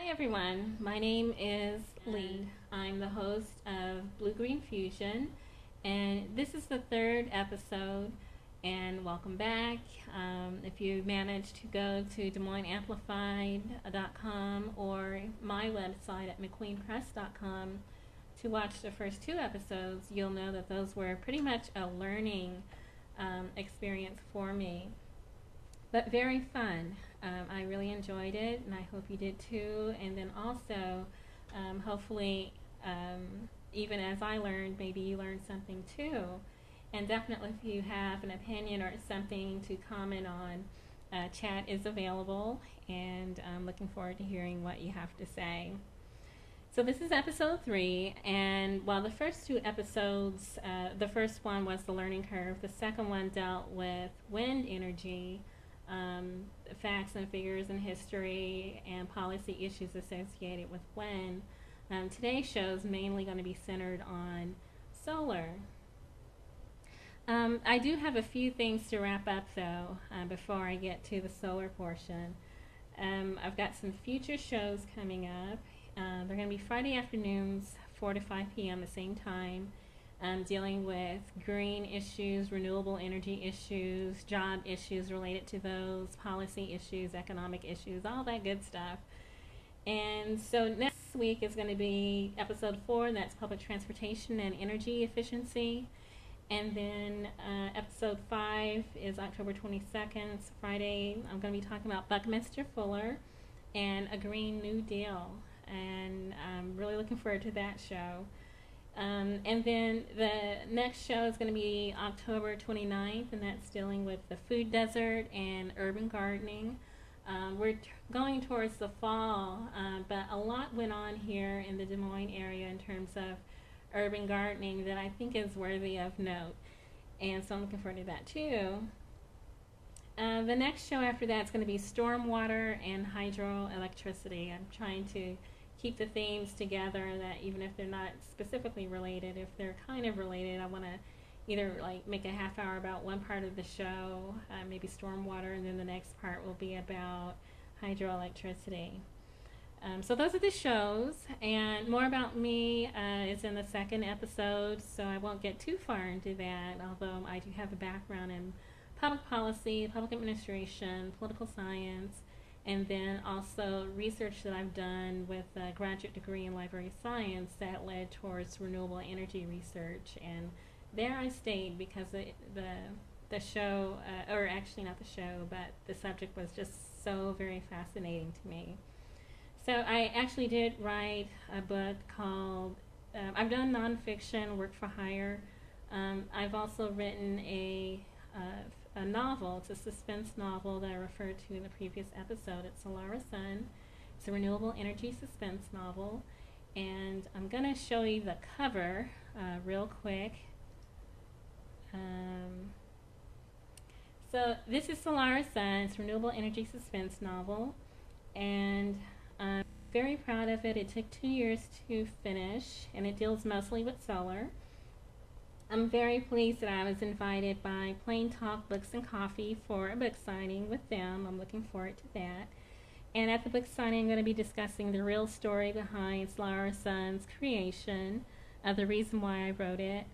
Hi everyone, my name is Lee. I'm the host of Blue.Green.Fusion, and this is the third episode, and welcome back. If you managed to go to DesMoinesAmplified.com or my website at McQueenPress.com to watch the first two episodes, you'll know that those were pretty much a learning experience for me, but very fun. I really enjoyed it, and I hope you did too. And then also, hopefully, even as I learned, maybe you learned something too. And definitely, if you have an opinion or something to comment on, chat is available, and I'm looking forward to hearing what you have to say. So this is episode 3, and while the first two episodes, the first one was the learning curve, the second one dealt with wind energy, facts and figures and history and policy issues associated with wind. Today's show is mainly going to be centered on solar. I do have a few things to wrap up though before I get to the solar portion. I've got some future shows coming up. They're going to be Friday afternoons, 4 to 5 p.m. the same time. Dealing with green issues, renewable energy issues, job issues related to those, policy issues, economic issues, all that good stuff. And so next week is going to be episode 4, and that's public transportation and energy efficiency. And then episode 5 is October 22nd, it's Friday. I'm going to be talking about Buckminster Fuller and a Green New Deal. And I'm really looking forward to that show. And then the next show is going to be October 29th, and that's dealing with the food desert and urban gardening. We're going towards the fall, but a lot went on here in the Des Moines area in terms of urban gardening that I think is worthy of note. And so I'm looking forward to that too. The next show after that is going to be stormwater and hydroelectricity. I'm trying to keep the themes together, that even if they're not specifically related, if they're kind of related, I want to either like make a half hour about one part of the show, maybe stormwater, and then the next part will be about hydroelectricity. So those are the shows, and more about me is in the second episode, so I won't get too far into that, although I do have a background in public policy, public administration, political science, and then also research that I've done with a graduate degree in library science that led towards renewable energy research. And there I stayed because the show, or actually not the show, but the subject was just so very fascinating to me. So I actually did write a book called, I've done nonfiction, work for hire. I've also written a novel. It's a suspense novel that I referred to in the previous episode. It's Celara Sun. It's a renewable energy suspense novel, and I'm going to show you the cover real quick. So this is Celara Sun. It's a renewable energy suspense novel, and I'm very proud of it. It took 2 years to finish, and it deals mostly with solar. I'm very pleased that I was invited by Plain Talk Books and Coffee for a book signing with them. I'm looking forward to that. And at the book signing, I'm going to be discussing the real story behind Celara Sun's creation, the reason why I wrote it,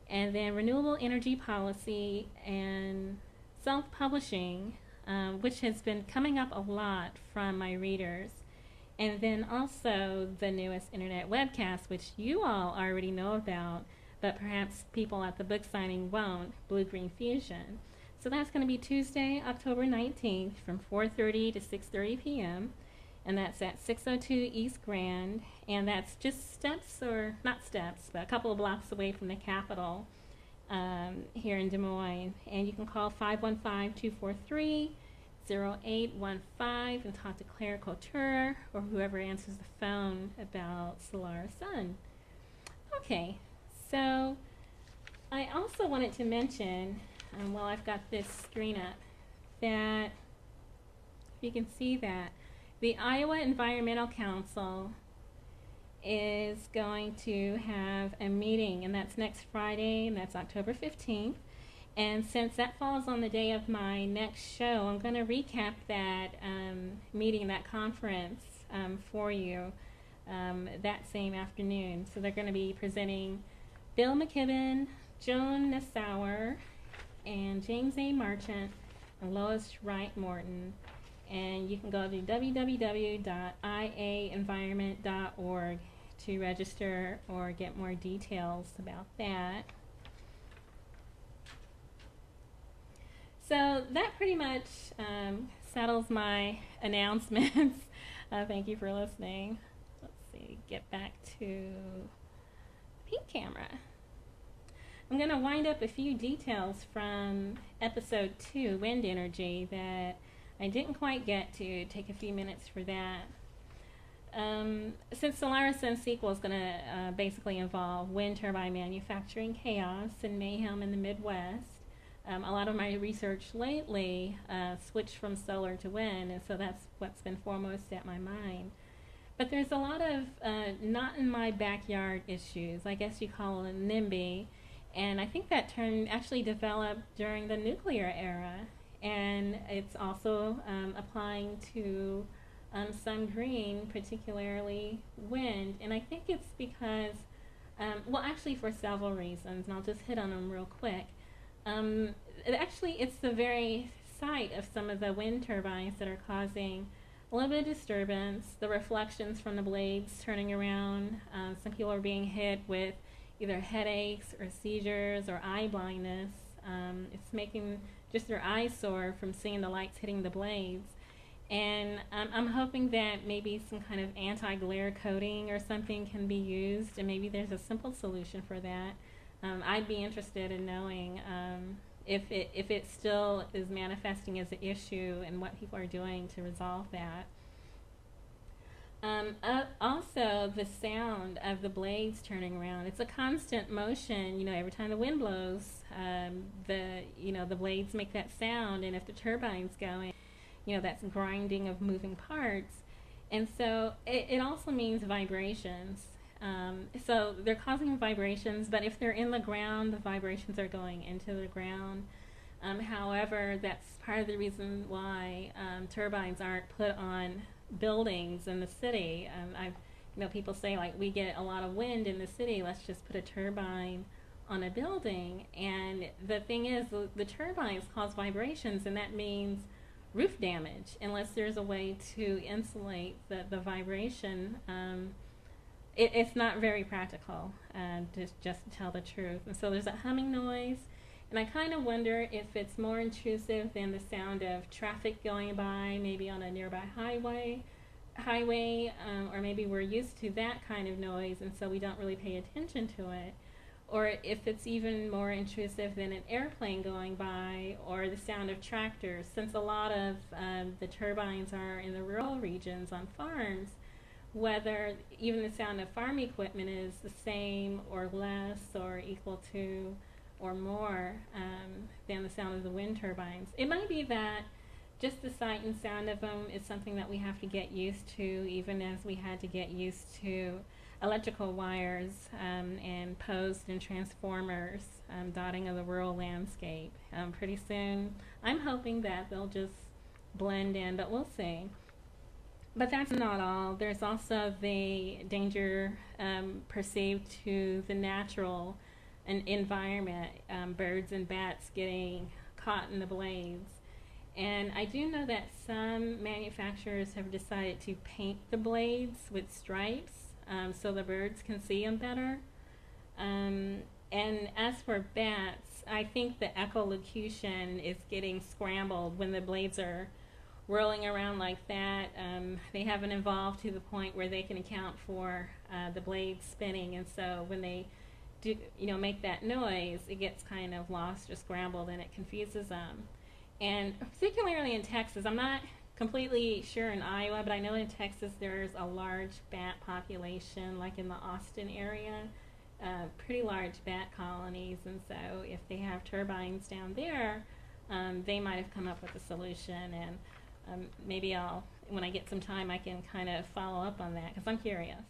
and then renewable energy policy and self-publishing, which has been coming up a lot from my readers. And then also the newest internet webcast, which you all already know about, but perhaps people at the book signing won't, Blue.Green.Fusion. So that's going to be Tuesday, October 19th from 4:30 to 6:30 p.m. And that's at 602 East Grand. And that's just steps, or not steps, but a couple of blocks away from the Capitol here in Des Moines. And you can call 515-243-0815 and talk to Claire Couture or whoever answers the phone about Celara Sun. Okay. So I also wanted to mention, while I've got this screen up, that if you can see that the Iowa Environmental Council is going to have a meeting, and that's next Friday, and that's October 15th. And since that falls on the day of my next show, I'm going to recap that meeting, that conference, for you that same afternoon. So they're going to be presenting Bill McKibben, Joan Nassauer, and James A. Marchant, and Lois Wright Morton. And you can go to www.iaenvironment.org to register or get more details about that. So that pretty much settles my announcements. Thank you for listening. Let's see, get back to the pink camera. I'm going to wind up a few details from episode 2, Wind Energy, that I didn't quite get to. Take a few minutes for that. Since Celara Sun sequel is going to basically involve wind turbine manufacturing chaos and mayhem in the Midwest, a lot of my research lately switched from solar to wind, and so that's what's been foremost at my mind. But there's a lot of not in my backyard issues. I guess you call it NIMBY, and I think that term actually developed during the nuclear era, and it's also applying to some green, particularly wind. And I think it's because, well, actually for several reasons, and I'll just hit on them real quick. It's the very site of some of the wind turbines that are causing a little bit of disturbance, the reflections from the blades turning around. Some people are being hit with either headaches or seizures or eye blindness. It's making just their eyes sore from seeing the lights hitting the blades. And I'm hoping that maybe some kind of anti-glare coating or something can be used, and maybe there's a simple solution for that. I'd be interested in knowing if it still is manifesting as an issue and what people are doing to resolve that. Also, the sound of the blades turning around. It's a constant motion. You know, every time the wind blows, the blades make that sound, and if the turbine's going, that's grinding of moving parts. And so it also means vibrations. So they're causing vibrations, but if they're in the ground, the vibrations are going into the ground. However, that's part of the reason why turbines aren't put on buildings in the city. People say, like, we get a lot of wind in the city, let's just put a turbine on a building. And the thing is, the turbines cause vibrations, and that means roof damage unless there's a way to insulate the vibration. It's not very practical, just to tell the truth. And so there's a humming noise, and I kind of wonder if it's more intrusive than the sound of traffic going by, maybe on a nearby highway, or maybe we're used to that kind of noise, and so we don't really pay attention to it. Or if it's even more intrusive than an airplane going by, or the sound of tractors, since a lot of the turbines are in the rural regions on farms, whether even the sound of farm equipment is the same or less or equal to or more than the sound of the wind turbines. It might be that just the sight and sound of them is something that we have to get used to, even as we had to get used to electrical wires and posts and transformers dotting of the rural landscape. Pretty soon, I'm hoping that they'll just blend in, but we'll see. But that's not all. There's also the danger perceived to the natural environment, birds and bats getting caught in the blades. And I do know that some manufacturers have decided to paint the blades with stripes so the birds can see them better. And as for bats, I think the echolocation is getting scrambled when the blades are whirling around like that. They haven't evolved to the point where they can account for the blades spinning, and so when they do, make that noise, it gets kind of lost or scrambled, and it confuses them. And particularly in Texas, I'm not completely sure in Iowa, but I know in Texas there's a large bat population, like in the Austin area, pretty large bat colonies, and so if they have turbines down there, they might have come up with a solution, and maybe when I get some time, I can kind of follow up on that, because I'm curious.